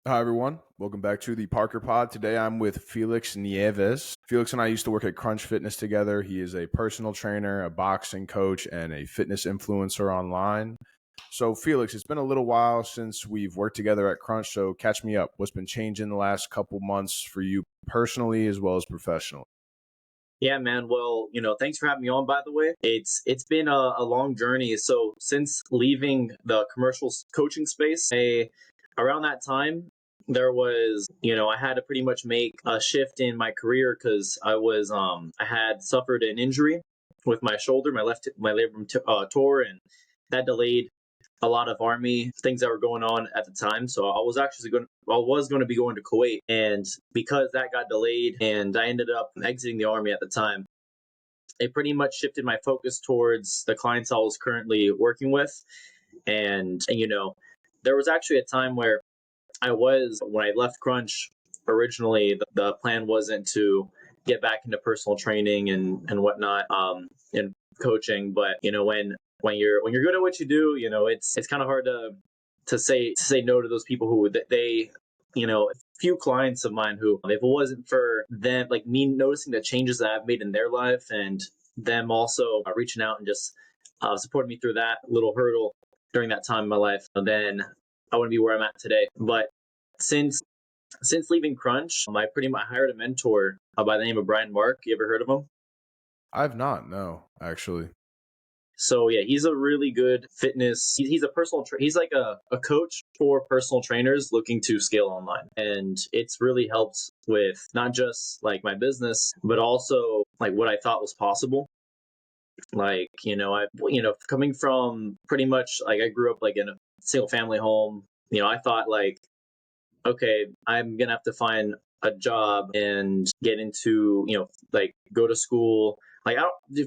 Hi, everyone. Welcome back to the Parker Pod. Today I'm with Felix Nieves. Felix and I used to work at Crunch Fitness together. He is a personal trainer, a boxing coach, and a fitness influencer online. So, Felix, it's been a little while since we've worked together at Crunch, so catch me up. What's been changing the last couple months for you personally as well as professionally? Yeah, man. Well, thanks for having me on, by the way. It's been a long journey. So since leaving the commercial coaching space, around that time, there was, I had to pretty much make a shift in my career because I had suffered an injury with my shoulder, my labrum tore, and that delayed a lot of army things that were going on at the time. So I was going to be going to Kuwait, and because that got delayed, and I ended up exiting the army at the time, it pretty much shifted my focus towards the clients I was currently working with, and there was actually a time where when I left Crunch originally, the plan wasn't to get back into personal training and whatnot, and coaching. But when you're good at what you do, it's kind of hard to say no to those people who they few clients of mine who, if it wasn't for them, like me noticing the changes that I've made in their life, and them also reaching out and just supporting me through that little hurdle during that time in my life, then I wouldn't be where I'm at today. But since since leaving Crunch, I pretty much hired a mentor by the name of Brian Mark. You ever heard of him? I've not, no, actually. So yeah, he's a really good fitness. He's a he's like a coach for personal trainers looking to scale online, and it's really helped with not just like my business, but also like what I thought was possible. Like coming from pretty much like I grew up like in a single family home. I thought like, okay, I'm gonna have to find a job and get into, like go to school. Like,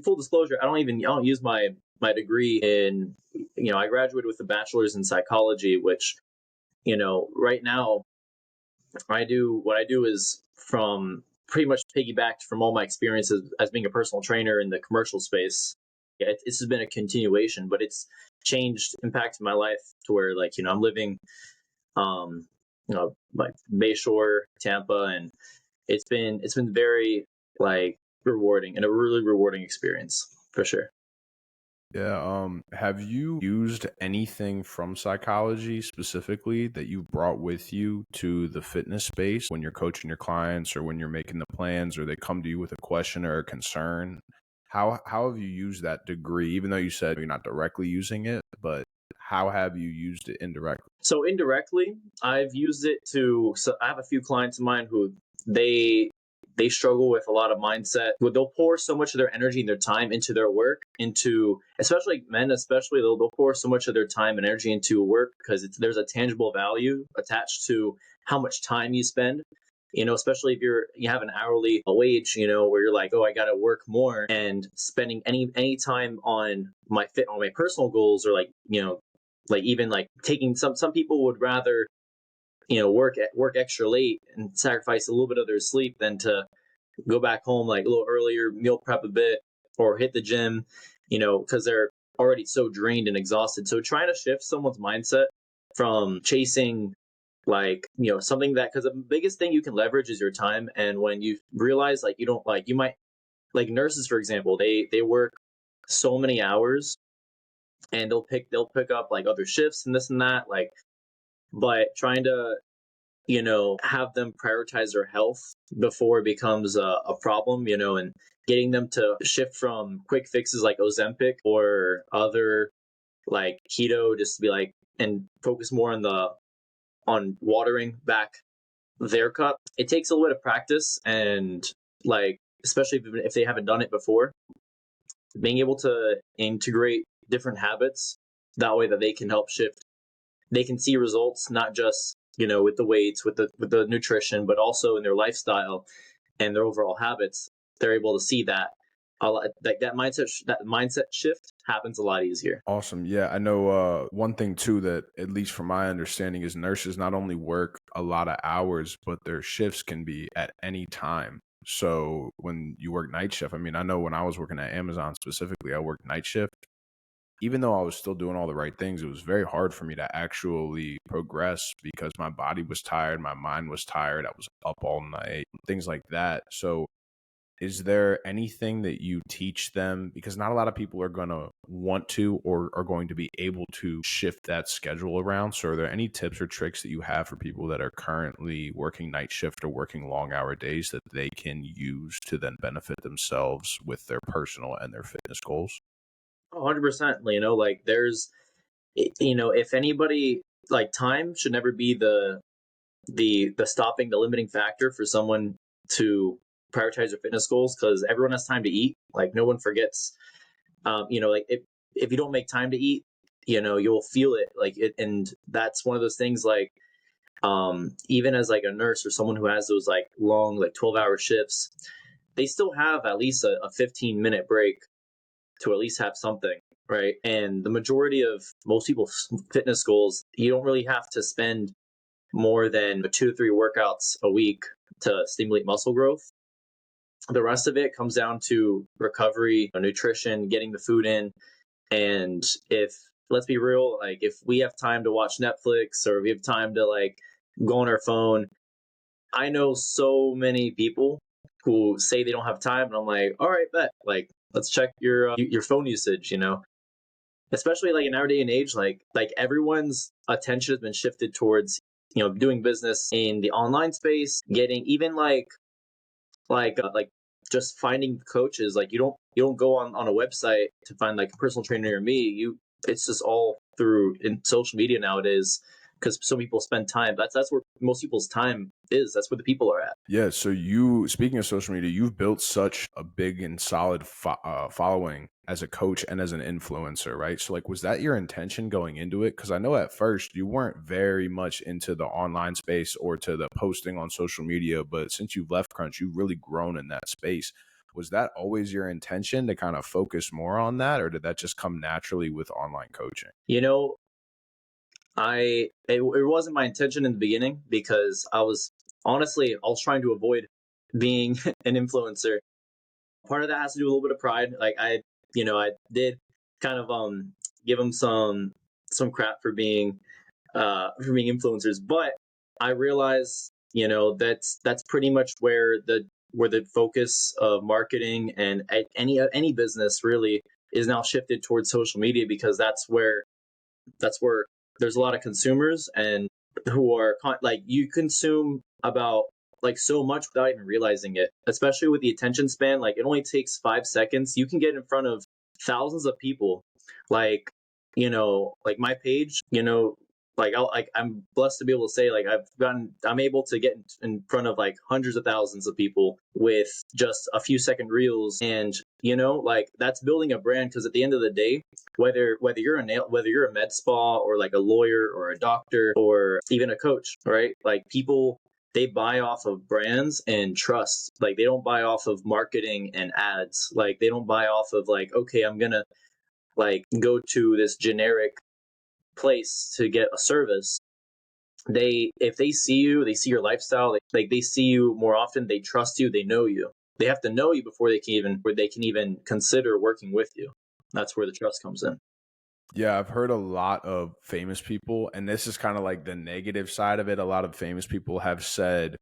full disclosure, I don't use my degree in, I graduated with a bachelor's in psychology, which, right now what I do is from pretty much piggybacked from all my experiences as being a personal trainer in the commercial space. Yeah, this has been a continuation, but it's impacted my life to where, like, I'm living um, like Bayshore, Tampa, and it's been very like rewarding and a really rewarding experience for sure. Yeah. Have you used anything from psychology specifically that you brought with you to the fitness space when you're coaching your clients or when you're making the plans or they come to you with a question or a concern? How have you used that degree, even though you said you're not directly using it, but how have you used it indirectly? So indirectly, I've used it to. So I have a few clients of mine who they they struggle with a lot of mindset. They'll pour so much of their energy and their time into their work, into especially men, especially they'll pour so much of their time and energy into work because there's a tangible value attached to how much time you spend. Especially if you have an hourly wage, where you're like, oh, I got to work more, and spending any time on my personal goals, or like, like even like taking some people would rather work extra late and sacrifice a little bit of their sleep than to go back home like a little earlier, meal prep a bit, or hit the gym, because they're already so drained and exhausted. So trying to shift someone's mindset from chasing like, something that, because the biggest thing you can leverage is your time. And when you realize like you don't, like, you might, like nurses for example, they work so many hours, and they'll pick up like other shifts and this and that, like, but trying to have them prioritize their health before it becomes a problem, and getting them to shift from quick fixes like Ozempic or other like keto, just to be like, and focus more on watering back their cup. It takes a little bit of practice, and like, especially if they haven't done it before, being able to integrate different habits that way that they can help shift. They can see results not just with the weights, with the nutrition, but also in their lifestyle and their overall habits. They're able to see that a lot, like that mindset shift happens a lot easier. Awesome. Yeah, I know one thing too that, at least from my understanding, is nurses not only work a lot of hours, but their shifts can be at any time. So when you work night shift, I mean, I know when I was working at Amazon specifically, I worked night shift. even though I was still doing all the right things, it was very hard for me to actually progress because my body was tired, my mind was tired, I was up all night, things like that. So is there anything that you teach them? Because not a lot of people are going to want to or are going to be able to shift that schedule around. So, are there any tips or tricks that you have for people that are currently working night shift or working long hour days that they can use to then benefit themselves with their personal and their fitness goals? 100%. Like if anybody, like, time should never be the stopping, the limiting factor for someone to prioritize their fitness goals, because everyone has time to eat. Like, no one forgets. Like, if you don't make time to eat, you'll feel it. Like it, and that's one of those things. Like, even as like a nurse or someone who has those like long, like 12-hour shifts, they still have at least a 15-minute break to at least have something, right? And the majority of most people's fitness goals, you don't really have to spend more than 2 to 3 workouts a week to stimulate muscle growth. The rest of it comes down to recovery, nutrition, getting the food in. And if, let's be real, like, if we have time to watch Netflix, or we have time to like go on our phone, I know so many people who say they don't have time, and I'm like, all right, bet, like, let's check your phone usage. Especially like in our day and age, like everyone's attention has been shifted towards doing business in the online space, getting even like just finding coaches. Like, you don't go on a website to find like a personal trainer near me. It's just all through in social media nowadays, because so people spend time. That's where most people's time is. That's where the people are at. Yeah. So, speaking of social media, you've built such a big and solid following as a coach and as an influencer, right? So, like, was that your intention going into it? Because I know at first you weren't very much into the online space or to the posting on social media, but since you've left Crunch, you've really grown in that space. Was that always your intention to kind of focus more on that, or did that just come naturally with online coaching? You know, it wasn't my intention in the beginning, because I was trying to avoid being an influencer. Part of that has to do with a little bit of pride. Like, I did kind of give them some crap for being influencers, but I realize, that's pretty much where the focus of marketing and any business really is now shifted towards social media, because that's where there's a lot of consumers, and who are like, you consume about like so much without even realizing it, especially with the attention span. Like, it only takes 5 seconds. You can get in front of thousands of people. Like, like my page, I'm blessed to be able to say, like, I'm able to get in front of like hundreds of thousands of people with just a few second reels. And like, that's building a brand, because at the end of the day, whether you're a med spa, or like a lawyer, or a doctor, or even a coach, right? Like, people, they buy off of brands and trust. Like, they don't buy off of marketing and ads. Like, they don't buy off of like, okay, I'm gonna like go to this generic place to get a service. If they see you, they see your lifestyle, they see you more often, they trust you, they know you. They have to know you before they can even consider working with you. That's where the trust comes in. Yeah, I've heard a lot of famous people, and this is kind of like the negative side of it. A lot of famous people have said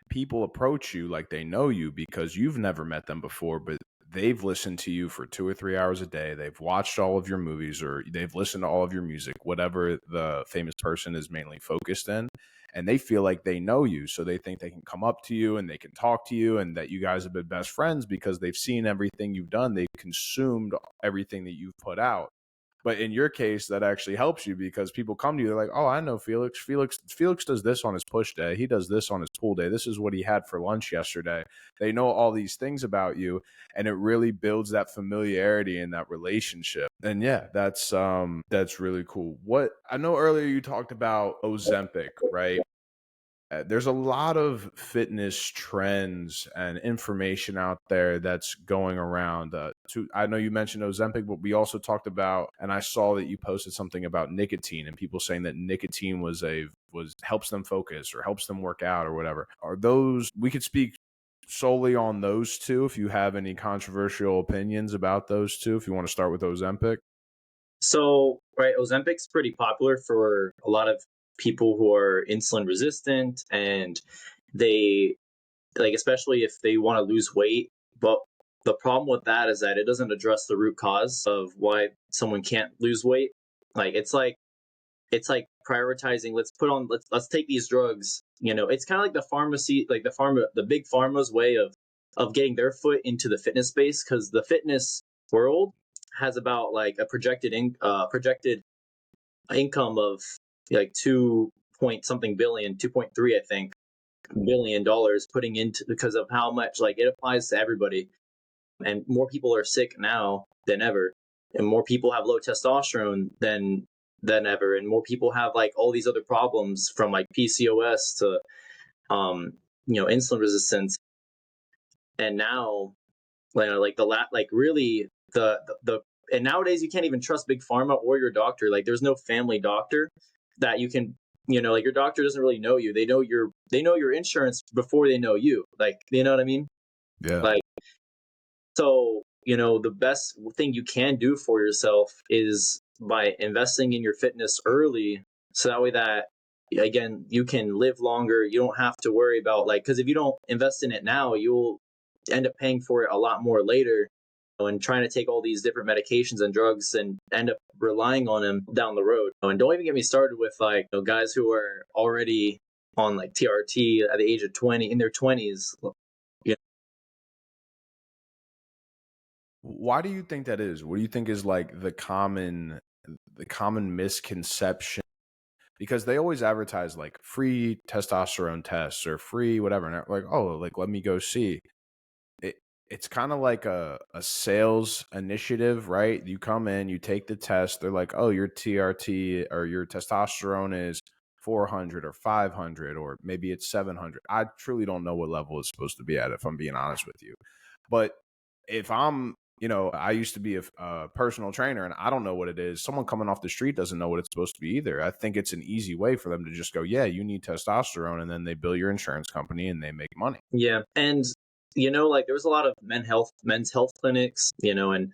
people approach you like they know you because you've never met them before, but they've listened to you for 2 or 3 hours a day. They've watched all of your movies or they've listened to all of your music, whatever the famous person is mainly focused in. And they feel like they know you. So they think they can come up to you and they can talk to you and that you guys have been best friends because they've seen everything you've done. They've consumed everything that you've put out. But in your case, that actually helps you because people come to you, they're like, oh, I know Felix. Felix does this on his push day. He does this on his pull day. This is what he had for lunch yesterday. They know all these things about you, and it really builds that familiarity and that relationship. And yeah, that's really cool. What I know earlier you talked about Ozempic, right? There's a lot of fitness trends and information out there that's going around. I know you mentioned Ozempic, but we also talked about, and I saw that you posted something about nicotine and people saying that nicotine was helps them focus or helps them work out or whatever. Are those we could speak solely on those two if you have any controversial opinions about those two? If you want to start with Ozempic. So, right, Ozempic's pretty popular for a lot of people who are insulin resistant, and they like, especially if they want to lose weight. But the problem with that is that it doesn't address the root cause of why someone can't lose weight. Like it's like prioritizing, let's take these drugs. It's kind of like the pharmacy, like the big pharma's way of getting their foot into the fitness space, because the fitness world has about like a projected income of like 2 point something billion, 2.3, I think, $1 billion, putting into, because of how much like it applies to everybody. And more people are sick now than ever, and more people have low testosterone than ever, and more people have like all these other problems, from like PCOS to insulin resistance. And now, like really the and nowadays you can't even trust big pharma or your doctor. Like, there's no family doctor that you can, like, your doctor doesn't really know you. They know your insurance before they know you, like, you know what I mean? Yeah. Like, so, the best thing you can do for yourself is by investing in your fitness early, so that way, that again, you can live longer. You don't have to worry about, like, because if you don't invest in it now, you'll end up paying for it a lot more later, and trying to take all these different medications and drugs and end up relying on them down the road. And don't even get me started with, like, guys who are already on like TRT at the age of 20, in their 20s. Why do you think that is? What do you think is like the common misconception? Because they always advertise like free testosterone tests or free whatever, and they're like, oh, like let me go see. It's kind of like a sales initiative, right? You come in, you take the test, they're like, oh, your TRT or your testosterone is 400 or 500, or maybe it's 700. I truly don't know what level it's supposed to be at, if I'm being honest with you. But if I used to be a personal trainer and I don't know what it is, someone coming off the street doesn't know what it's supposed to be either. I think it's an easy way for them to just go, yeah, you need testosterone. And then they bill your insurance company and they make money. Yeah, and like, there was a lot of men's health clinics, and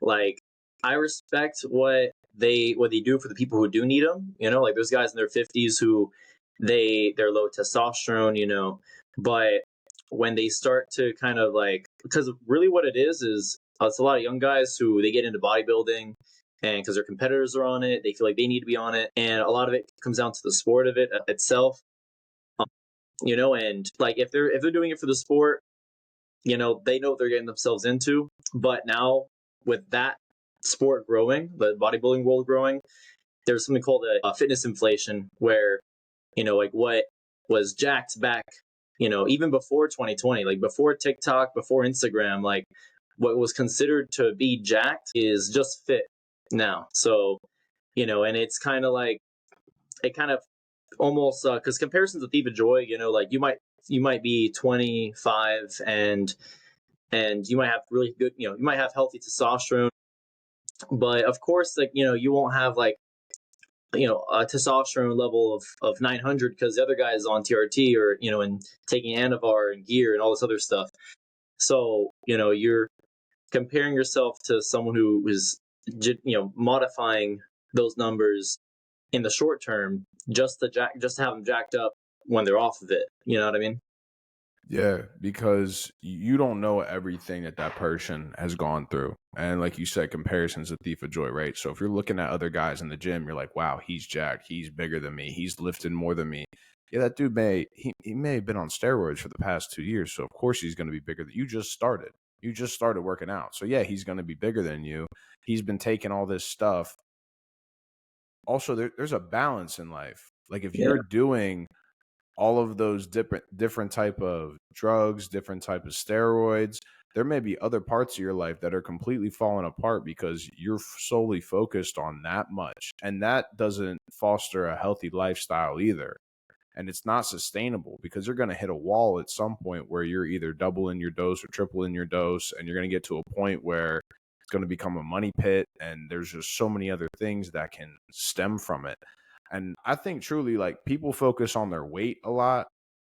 like, I respect what they do for the people who do need them. Like, there's guys in their 50s who they're low testosterone, but when they start to kind of like, because really what it is it's a lot of young guys who they get into bodybuilding, and because their competitors are on it, they feel like they need to be on it, and a lot of it comes down to the sport of it itself. And like, if they're doing it for the sport, they know what they're getting themselves into. But now, with that sport growing, the bodybuilding world growing, there's something called a fitness inflation, where like, what was jacked back, even before 2020, like before TikTok, before Instagram, like, what was considered to be jacked is just fit now. So, and it's kind of like, it kind of almost, because comparisons with Eva Joy, like, you might be 25, and you might have really good, you might have healthy testosterone, but of course, like, you won't have like, a testosterone level of 900, because the other guy is on TRT, or and taking Anavar and gear and all this other stuff. So, you're comparing yourself to someone who is modifying those numbers in the short term, just to have them jacked up when they're off of it. You know what I mean? Yeah, because you don't know everything that that person has gone through. And like you said, comparison's a thief of joy, right? So if you're looking at other guys in the gym, you're like, wow, he's jacked. He's bigger than me. He's lifting more than me. Yeah, that dude he may have been on steroids for the past 2 years. So of course he's going to be bigger than you. Just started. You just started working out. So yeah, he's going to be bigger than you. He's been taking all this stuff. Also, there's a balance in life. Like if Yeah. you're doing all of those different type of drugs, different type of steroids, there may be other parts of your life that are completely falling apart because you're solely focused on that much, and that doesn't foster a healthy lifestyle either. And it's not sustainable because you're going to hit a wall at some point where you're either doubling your dose or tripling your dose, and you're going to get to a point where it's going to become a money pit, and there's just so many other things that can stem from it. And I think truly, like, people focus on their weight a lot.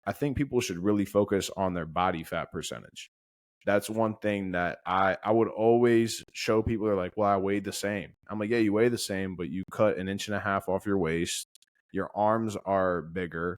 I think people should really focus on their body fat percentage. That's one thing that I would always show people. Are like, well, I weighed the same. I'm like, yeah, you weigh the same, but you cut an inch and a half off your waist. Your arms are bigger,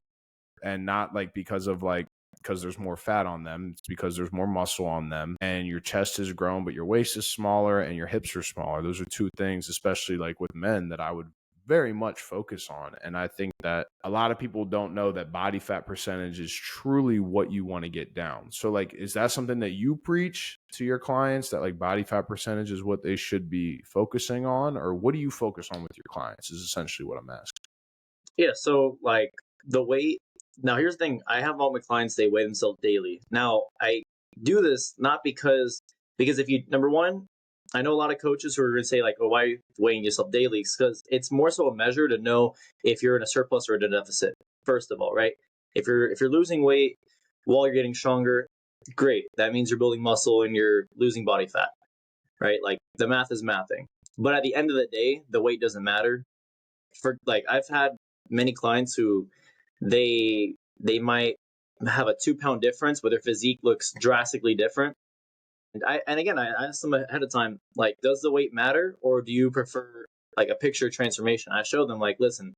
and not like because there's more fat on them. It's because there's more muscle on them, and your chest is grown, but your waist is smaller and your hips are smaller. Those are two things, especially like with men, that I would very much focus on. And I think that a lot of people don't know that body fat percentage is truly what you want to get down. So like, is that something that you preach to your clients, that like body fat percentage is what they should be focusing on? Or what do you focus on with your clients is essentially what I'm asking. Yeah, so like the weight. Now, here's the thing: I have all my clients, they weigh themselves daily. Now, I do this not because if you, number one, I know a lot of coaches who are going to say like, "Oh, why are you weighing yourself daily?" Because it's more so a measure to know if you're in a surplus or in a deficit. First of all, right? If you're losing weight while you're getting stronger, great. That means you're building muscle and you're losing body fat, right? Like the math is mathing. But at the end of the day, the weight doesn't matter. For like, I've had many clients who they might have a 2 pound difference, but their physique looks drastically different. And again, I asked them ahead of time, like, does the weight matter, or do you prefer like a picture transformation? I showed them like, listen,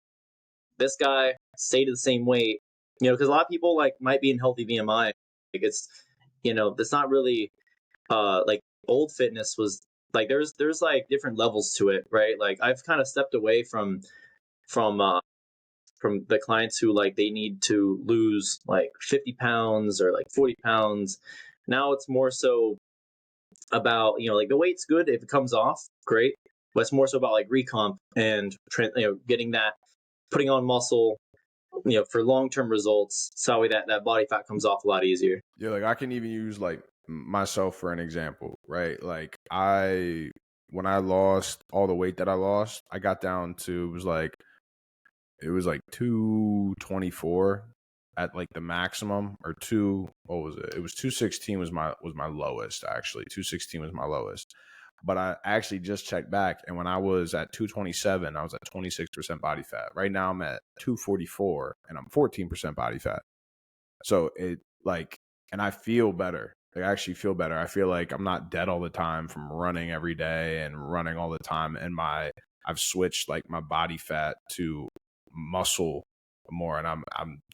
this guy stayed the same weight, because a lot of people like might be in healthy BMI. Like it's, it's not really like old fitness was like there's like different levels to it, right? Like I've kind of stepped away from from the clients who like they need to lose like 50 pounds or like 40 pounds. Now it's more so about, like the weight's good if it comes off, great. But it's more so about like recomp and getting that, putting on muscle, for long term results. So that body fat comes off a lot easier. Yeah, like I can even use like myself for an example, right? Like when I lost all the weight that I lost, I got down to it was like 224 at like the maximum, or what was it? It was 216 was my lowest actually. 216 was my lowest. But I actually just checked back, and when I was at 227, I was at 26% body fat. Right now I'm at 244 and I'm 14% body fat. So it like, and I feel better. Like, I actually feel better. I feel like I'm not dead all the time from running every day and running all the time. And I've switched like my body fat to muscle more, and I'm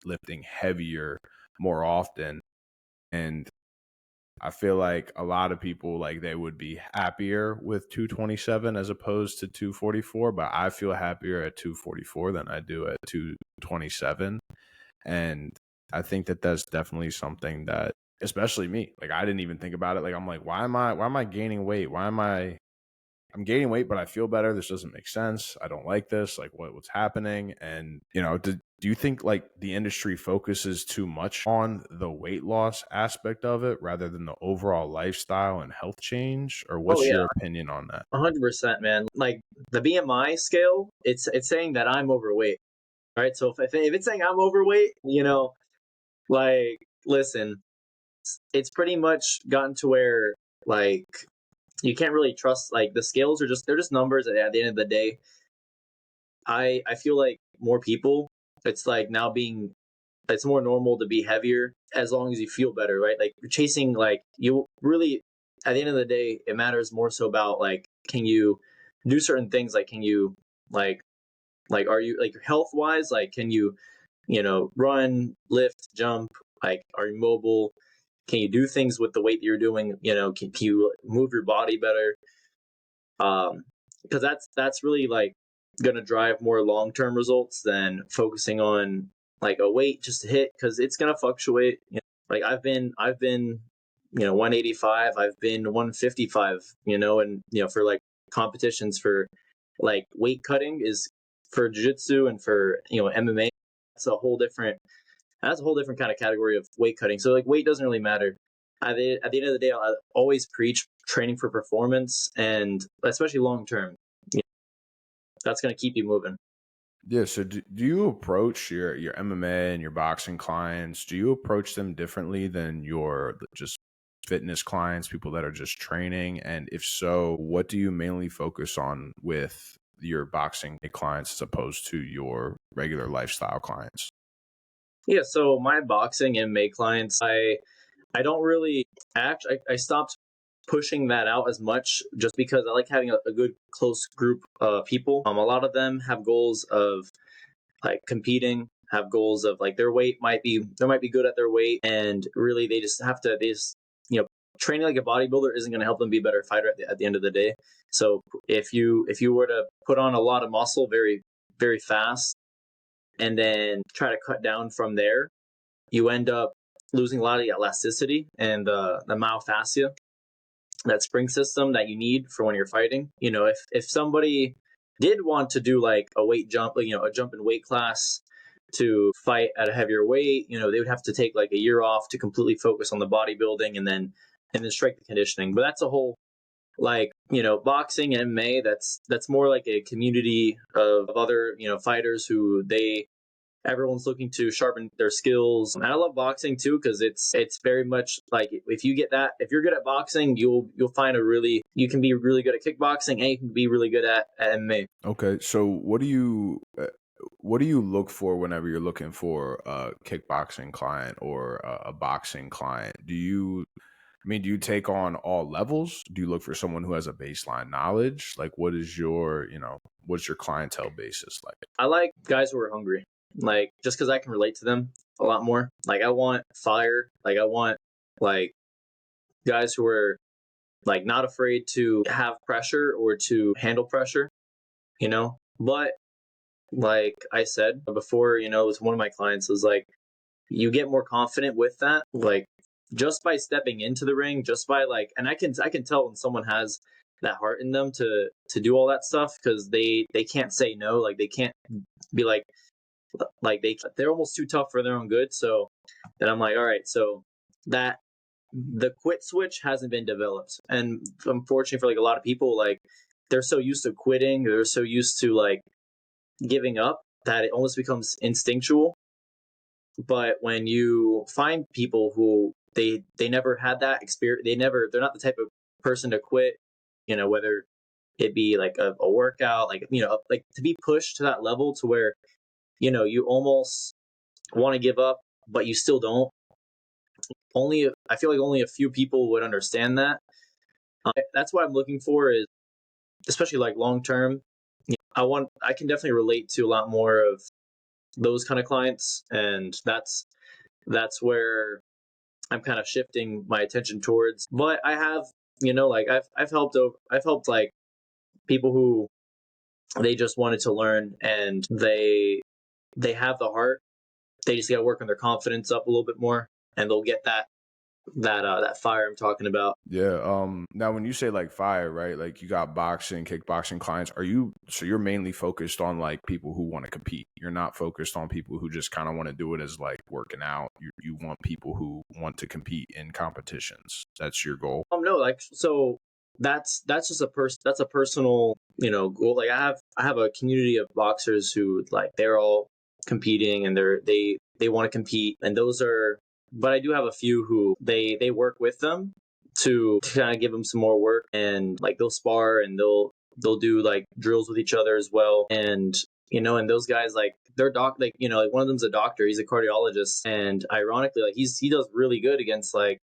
lifting heavier more often. And I feel like a lot of people, like, they would be happier with 227 as opposed to 244, but I feel happier at 244 than I do at 227. And I think that that's definitely something that, especially me, like, I didn't even think about it. Like, I'm like, why am I gaining weight? I'm gaining weight, but I feel better. This doesn't make sense. I don't like this. Like, what's happening? And, do you think like the industry focuses too much on the weight loss aspect of it rather than the overall lifestyle and health change? Or Oh what's yeah, your opinion on that? 100%, man. Like the BMI scale, it's saying that I'm overweight. Right. So if it's saying I'm overweight, like, listen, it's pretty much gotten to where like you can't really trust, like the scales are just, they're just numbers at the end of the day. I feel like more people, it's like now being, it's more normal to be heavier as long as you feel better, right? Like you're chasing, like you really, at the end of the day, it matters more so about like, can you do certain things? Like, can you like are you like health wise, like can you run, lift, jump, like are you mobile? Can you do things with the weight that you're doing? Can you move your body better? Because that's really like going to drive more long term results than focusing on like a weight just to hit, because it's going to fluctuate. Like I've been 185, I've been 155, and for like competitions for like weight cutting is for jiu-jitsu and for MMA. That's a whole different that's a whole different kind of category of weight cutting. So like weight doesn't really matter. At the end of the day, I always preach training for performance, and especially long term. That's going to keep you moving. Yeah. So do you approach your MMA and your boxing clients? Do you approach them differently than your just fitness clients, people that are just training? And if so, what do you mainly focus on with your boxing clients as opposed to your regular lifestyle clients? Yeah, so my boxing MMA clients, I don't really I stopped pushing that out as much just because I like having a good close group of people. A lot of them have goals of like competing, have goals of like their weight might be they might be good at their weight, and really they just you know training like a bodybuilder isn't going to help them be a better fighter at the end of the day. So if you were to put on a lot of muscle very fast and then try to cut down from there, you end up losing a lot of the elasticity and the myofascia, that spring system that you need for when you're fighting. If somebody did want to do like a weight jump, like, a jump in weight class to fight at a heavier weight, they would have to take like a year off to completely focus on the bodybuilding and then strength and conditioning. But that's a whole like boxing and MMA. That's more like a community of other fighters who they everyone's looking to sharpen their skills. And I love boxing too because it's very much like if you're good at boxing, you'll find you can be really good at kickboxing and you can be really good at MMA. Okay, so what do you look for whenever you're looking for a kickboxing client or a boxing client? Do you take on all levels? Do you look for someone who has a baseline knowledge? Like, what's your clientele basis like? I like guys who are hungry, like just because I can relate to them a lot more. Like I want fire. Like I want like guys who are like not afraid to have pressure or to handle pressure. But like I said before, it's one of my clients was like, you get more confident with that, like just by stepping into the ring, just by like, and I can tell when someone has that heart in them to do all that stuff because they can't say no, like they can't be like they're almost too tough for their own good. So then I'm like, all right, so that the quit switch hasn't been developed, and unfortunately for like a lot of people, like they're so used to quitting, they're so used to like giving up that it almost becomes instinctual. But when you find people who they never had that experience, they're not the type of person to quit, whether it be like a workout, like like to be pushed to that level to where you almost want to give up but you still don't. Only I feel like only a few people would understand that. That's what I'm looking for, is especially like long term. I can definitely relate to a lot more of those kind of clients, and that's where I'm kind of shifting my attention towards. But I have, like I've helped like people who they just wanted to learn and they have the heart. They just got to work on their confidence up a little bit more, and they'll get that fire I'm talking about. Yeah. Now when you say like fire, right? Like you got boxing, kickboxing clients. You're mainly focused on like people who want to compete. You're not focused on people who just kind of want to do it as like working out. You want people who want to compete in competitions. That's your goal. No, like so that's just that's a personal goal. Like I have a community of boxers who like they're all competing and they want to compete, and those are. But I do have a few who they work with them to kind of give them some more work, and like they'll spar and they'll do like drills with each other as well. And and those guys, like they're like like one of them's a doctor, he's a cardiologist, and ironically like he does really good against like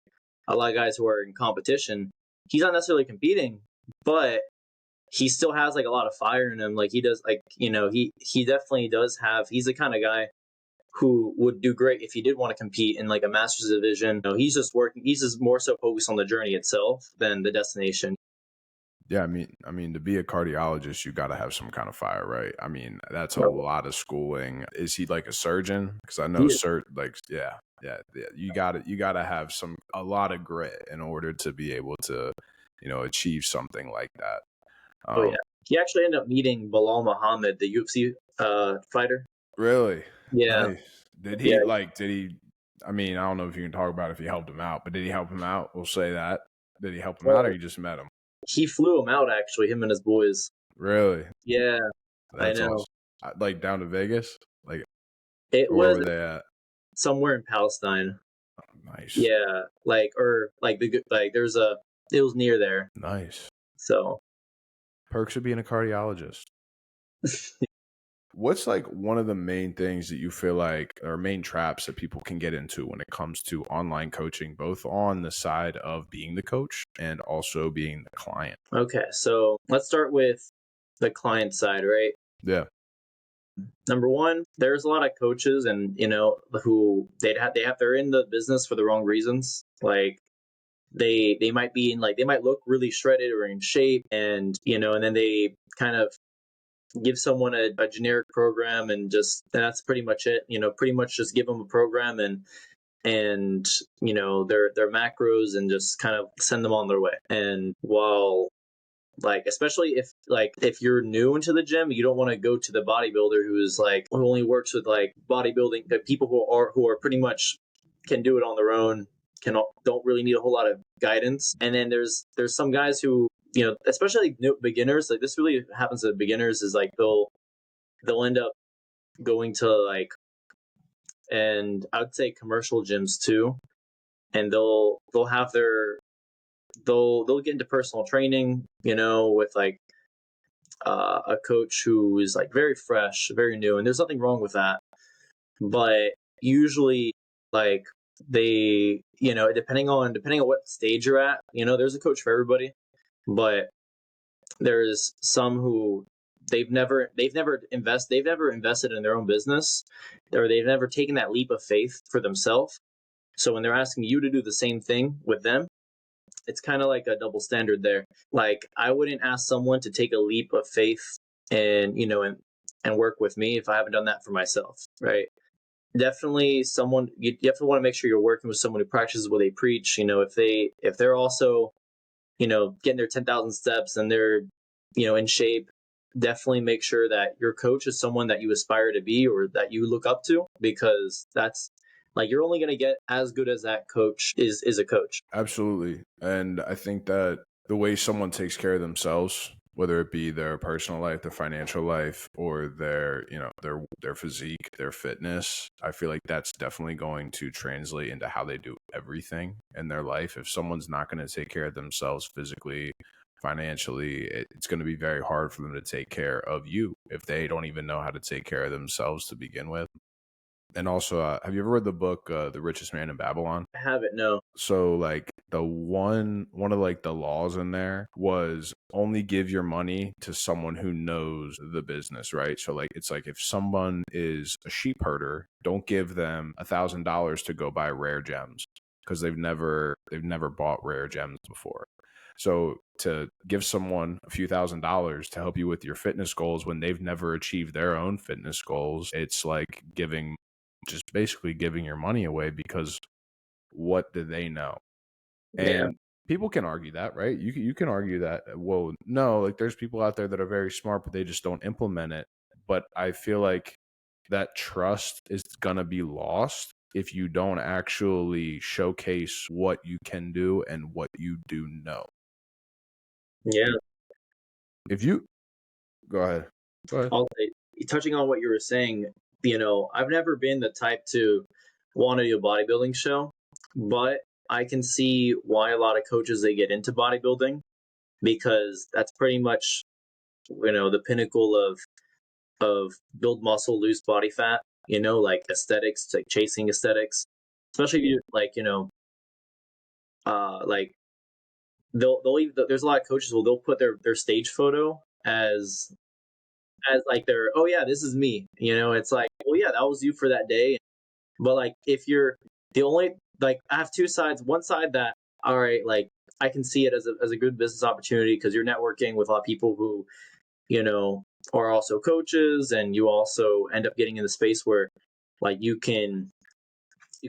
a lot of guys who are in competition. He's not necessarily competing, but he still has like a lot of fire in him. Like he does, like he definitely does have. He's the kind of guy who would do great if he did want to compete in like a master's division. He's just working. He's just more so focused on the journey itself than the destination. Yeah, I mean, to be a cardiologist, you got to have some kind of fire, right? I mean, that's a No, lot of schooling. Is he like a surgeon? Because I know he is. like, yeah. You got to have a lot of grit in order to be able to, achieve something like that. Oh yeah. Um, He actually ended up meeting Bilal Muhammad, the UFC fighter. really Yeah, nice. Did yeah. he like? Did he? I mean, I don't know if you can talk about if he helped him out, but did he help him out? We'll say that. Did he help him out, or Well, you just met him? he flew him out actually, him and his boys. Really? Yeah, I That's know. awesome. Like down to Vegas, like, It or where was were they at? somewhere in Palestine. Nice. Yeah, like or like like there's a it was near there. Nice. So Perks of being a cardiologist. What's like one of the main things that you feel like or main traps that people can get into when it comes to online coaching, both on the side of being the coach and also being the client? Okay, so let's start with the client side, right? Yeah. Number one, there's a lot of coaches, and who they're in the business for the wrong reasons. Like they might be in, like, they might look really shredded or in shape, and then they kind of give someone a generic program, and that's pretty much it. Pretty much just give them a program and their macros, and just kind of send them on their way. And while, like, especially if you're new into the gym, you don't want to go to the bodybuilder who only works with like bodybuilding, the people who are pretty much can do it on their own, can don't really need a whole lot of guidance. And then there's some guys who, especially like new beginners, like this really happens to beginners, is like they'll end up going to, like, and I would say commercial gyms too, and they'll have they'll get into personal training, with like a coach who is like very fresh, very new, and there's nothing wrong with that. But usually, like, depending on what stage you're at, there's a coach for everybody. But there's some who they've never invested in their own business, or they've never taken that leap of faith for themselves. So when they're asking you to do the same thing with them, it's kind of like a double standard there. Like, I wouldn't ask someone to take a leap of faith and work with me if I haven't done that for myself, right? Definitely someone you definitely want to make sure you're working with someone who practices what they preach. If they're also, getting their 10,000 steps, and they're, in shape, definitely make sure that your coach is someone that you aspire to be, or that you look up to, because that's, like, you're only going to get as good as that coach is a coach. Absolutely. And I think that the way someone takes care of themselves, whether it be their personal life, their financial life, or their physique, their fitness, I feel like that's definitely going to translate into how they do everything in their life. If someone's not going to take care of themselves physically, financially, it's going to be very hard for them to take care of you if they don't even know how to take care of themselves to begin with. And also, have you ever read the book The Richest Man in Babylon? I haven't, no. So like the one of like the laws in there was only give your money to someone who knows the business, right? So like it's like if someone is a sheep herder, don't give them $1,000 to go buy rare gems because they've never bought rare gems before. So to give someone a few $1,000s to help you with your fitness goals when they've never achieved their own fitness goals, it's like just basically giving your money away because what do they know? Yeah. And people can argue that, right? You can argue that, well, no, like there's people out there that are very smart, but they just don't implement it. But I feel like that trust is gonna be lost if you don't actually showcase what you can do and what you do know. Yeah. If you go ahead, go ahead. I'll say, touching on what you were saying, I've never been the type to want to do a bodybuilding show, but I can see why a lot of coaches, they get into bodybuilding, because that's pretty much, the pinnacle of build muscle, lose body fat, like aesthetics, like chasing aesthetics. Especially if you, like, like, there's a lot of coaches who they'll put their stage photo as like their, oh yeah, this is me. It's like, well, yeah, that was you for that day. But like, if you're the only, like, I have two sides. One side that, all right, like, I can see it as a good business opportunity, because you're networking with a lot of people who, you know are also coaches, and you also end up getting in the space where, like, you can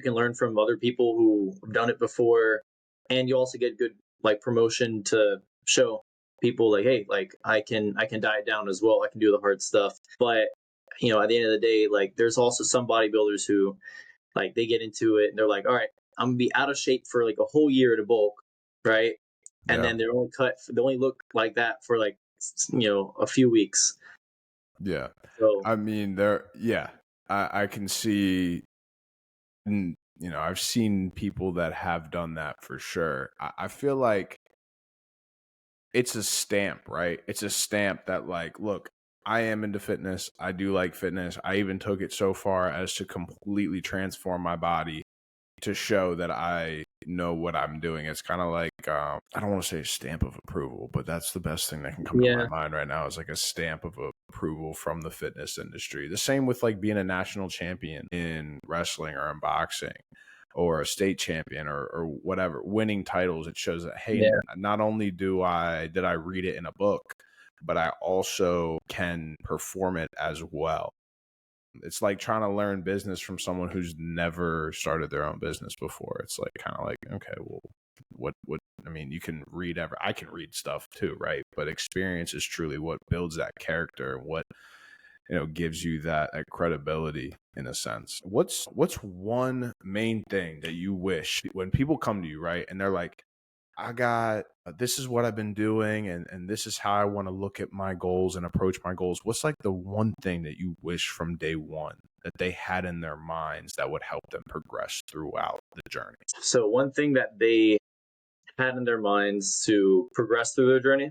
learn from other people who have done it before, and you also get good, like, promotion to show people, like, hey, like, I can diet down as well, I can do the hard stuff. But at the end of the day, like, there's also some bodybuilders who, like, they get into it and they're like, all right, I'm gonna be out of shape for like a whole year to bulk, right? And Yeah, then they only look like that for, like, a few weeks. yeah. So I mean, yeah, I can see. I've seen people that have done that for sure. I feel like it's a stamp, right? It's a stamp that, like, look, I am into fitness. I do like fitness. I even took it so far as to completely transform my body to show that I know what I'm doing. It's kind of like I don't want to say a stamp of approval, but that's the best thing that can come to my Yeah. mind right now is like a stamp of approval from the fitness industry. The same with like being a national champion in wrestling or in boxing or a state champion or whatever, winning titles. It shows that, hey, Yeah. not only did I read it in a book, but I also can perform it as well. It's like trying to learn business from someone who's never started their own business before. It's like kind of like, okay, well, what I mean, you can read I can read stuff too, right? But experience is truly what builds that character and what, gives you that credibility in a sense. What's one main thing that you wish when people come to you, right? And they're like, I got this is what I've been doing and this is how I want to look at my goals and approach my goals. What's like the one thing that you wish from day one that they had in their minds that would help them progress throughout the journey? So one thing that they had in their minds to progress through their journey.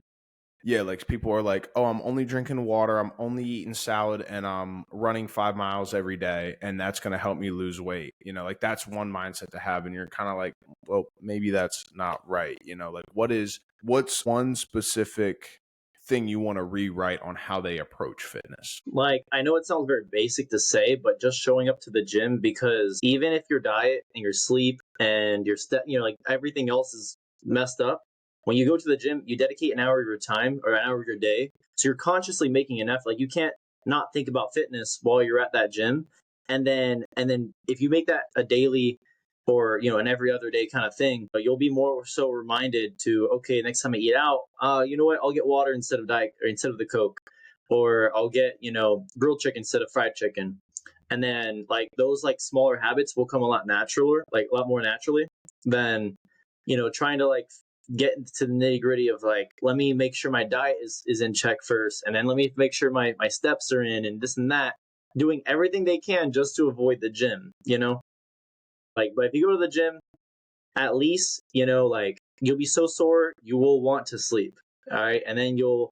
Yeah, like people are like, oh, I'm only drinking water, I'm only eating salad, and I'm running 5 miles every day, and that's going to help me lose weight. Like that's one mindset to have. And you're kind of like, well, maybe that's not right. Like what's one specific thing you want to rewrite on how they approach fitness? Like, I know it sounds very basic to say, but just showing up to the gym, because even if your diet and your sleep and your like everything else is messed up, when you go to the gym, you dedicate an hour of your time or an hour of your day. So you're consciously making an effort. Like, you can't not think about fitness while you're at that gym. And then if you make that a daily or an every other day kind of thing, but you'll be more so reminded to, okay, next time I eat out, you know what, I'll get water instead of diet or instead of the Coke, or I'll get, grilled chicken instead of fried chicken. And then like those like smaller habits will come a lot naturally, like a lot more naturally than, trying to like get into the nitty gritty of like, let me make sure my diet is in check first. And then let me make sure my steps are in and this and that, doing everything they can just to avoid the gym. Like, but if you go to the gym, at least, like you'll be so sore, you will want to sleep. All right. And then you'll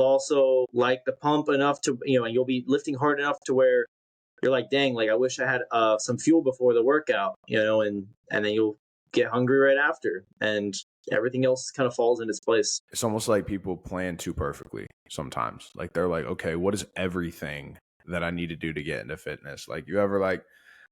also like the pump enough to, and you'll be lifting hard enough to where you're like, dang, like I wish I had some fuel before the workout, and then you'll get hungry right after, and everything else kind of falls in its place. It's almost like people plan too perfectly sometimes. Like they're like, okay, what is everything that I need to do to get into fitness? Like you ever like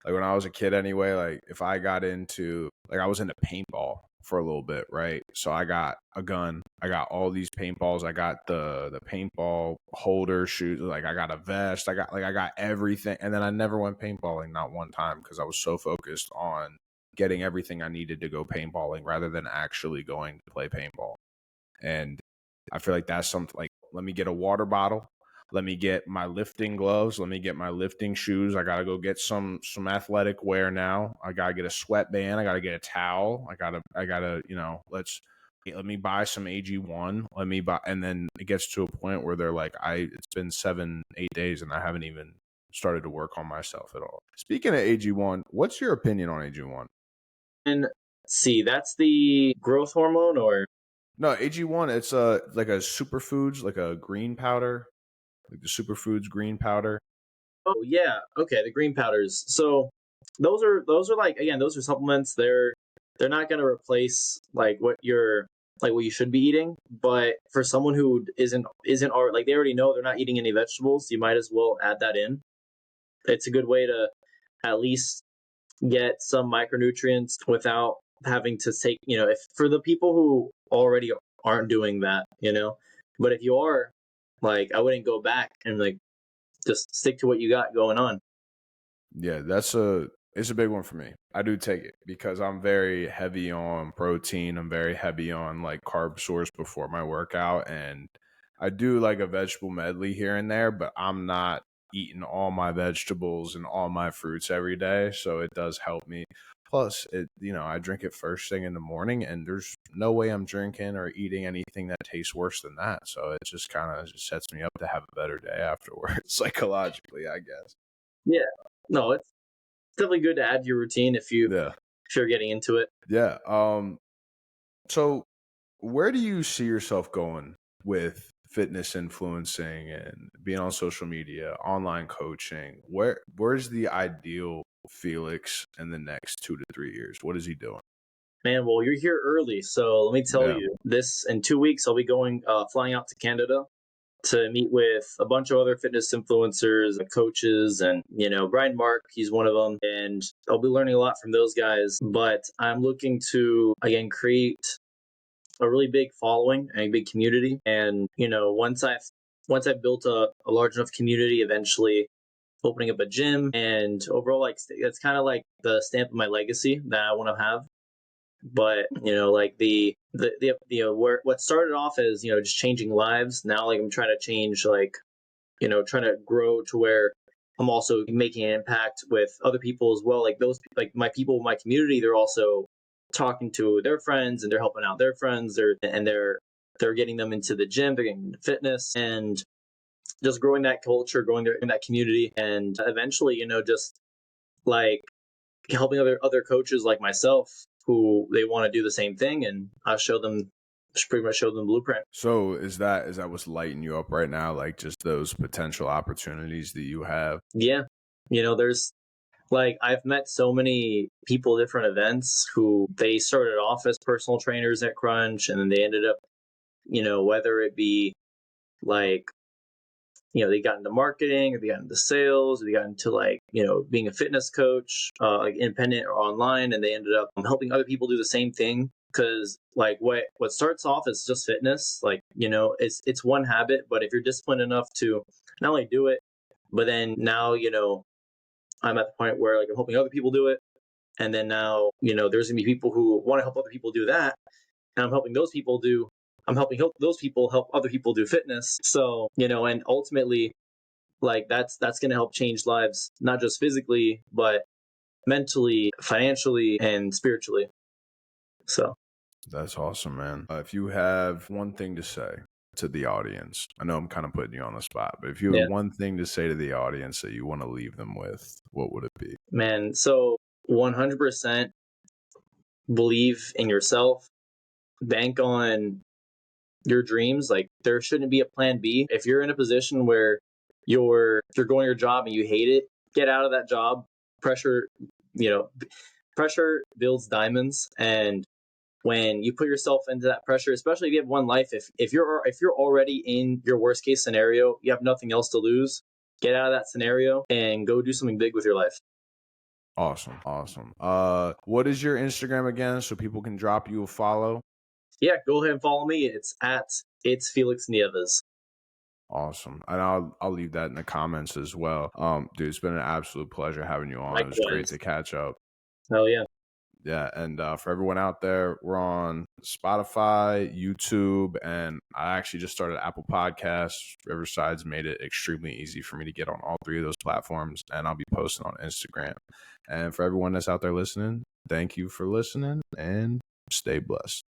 when I was a kid anyway, like if I got into like I was into paintball for a little bit, right? So I got a gun, I got all these paintballs, I got the paintball holder shoes, like I got a vest, I got everything. And then I never went paintballing, not one time, because I was so focused on getting everything I needed to go paintballing rather than actually going to play paintball. And I feel like that's something like, let me get a water bottle. Let me get my lifting gloves. Let me get my lifting shoes. I got to go get some athletic wear now. I got to get a sweatband. I got to get a towel. I got to, let me buy some AG1. Let me buy. And then it gets to a point where they're like, it's been 7, 8 days and I haven't even started to work on myself at all. Speaking of AG1, what's your opinion on AG1? And see, that's the growth hormone, or No, AG1, it's like a superfoods, like a green powder, like the superfoods green powder. oh yeah, okay, the green powders. So those are like, again, those are supplements. They're not going to replace like what you should be eating, but for someone who isn't like, they already know they're not eating any vegetables, you might as well add that in. It's a good way to at least get some micronutrients without having to take, if for the people who already aren't doing that. But if you are, like, I wouldn't go back and like just stick to what you got going on. Yeah, it's a big one for me. I do take it because I'm very heavy on protein. I'm very heavy on like carb source before my workout, and I do like a vegetable medley here and there, but I'm not eating all my vegetables and all my fruits every day, so it does help me. Plus, I drink it first thing in the morning, and there's no way I'm drinking or eating anything that tastes worse than that. So it just kind of just sets me up to have a better day afterwards, psychologically, I guess. Yeah, no, it's definitely good to add to your routine Yeah. if you're getting into it. Yeah. So where do you see yourself going with fitness influencing and being on social media, online coaching, where's the ideal Felix in the next 2 to 3 years? What is he doing? Man, well, you're here early, so let me tell Yeah. you, this in 2 weeks, I'll be flying out to Canada to meet with a bunch of other fitness influencers, coaches, and Brian Mark, he's one of them, and I'll be learning a lot from those guys. But I'm looking to again create a really big following and a big community, and once I've built a large enough community, eventually opening up a gym, and overall, like that's kind of like the stamp of my legacy that I want to have. But like where what started off as just changing lives, now like I'm trying to change, like trying to grow to where I'm also making an impact with other people as well. Like those, like my people, my community, they're also talking to their friends and they're helping out their friends. They're getting them into the gym, they're getting into fitness, and just growing that culture, growing there in that community, and eventually, just like helping other coaches like myself who they want to do the same thing, and I'll show them, just pretty much show them the blueprint. So is that what's lighting you up right now? Like just those potential opportunities that you have? Yeah, there's like I've met so many people at different events who they started off as personal trainers at Crunch, and then they ended up, whether it be like they got into marketing, or they got into sales, or they got into like being a fitness coach, like independent or online, and they ended up helping other people do the same thing. Because like what starts off as just fitness, like it's one habit, but if you're disciplined enough to not only do it, but then now I'm at the point where like I'm helping other people do it, and then now there's gonna be people who want to help other people do that, and I'm helping those people help other people do fitness. So and ultimately, like that's going to help change lives, not just physically but mentally, financially, and spiritually. So That's awesome, man. If you have one thing to say to the audience, I know I'm kind of putting you on the spot, but if you yeah, have one thing to say to the audience that you want to leave them with, what would it be? man, so 100% believe in yourself, bank on your dreams. Like there shouldn't be a plan B. If you're in a position where you're going to your job and you hate it, get out of that job. Pressure, you know pressure builds diamonds, and when you put yourself into that pressure, especially if you have one life, if you're already in your worst case scenario, you have nothing else to lose. Get out of that scenario and go do something big with your life. Awesome. Awesome. What is your Instagram again so people can drop you a follow? Yeah, go ahead and follow me. It's Felix Nieves. Awesome. And I'll leave that in the comments as well. Dude, it's been an absolute pleasure having you on. It was great Likewise. to catch up. Hell yeah. Yeah, and for everyone out there, we're on Spotify, YouTube, and I actually just started Apple Podcasts. Riverside's made it extremely easy for me to get on all three of those platforms, and I'll be posting on Instagram. And for everyone that's out there listening, thank you for listening, and stay blessed.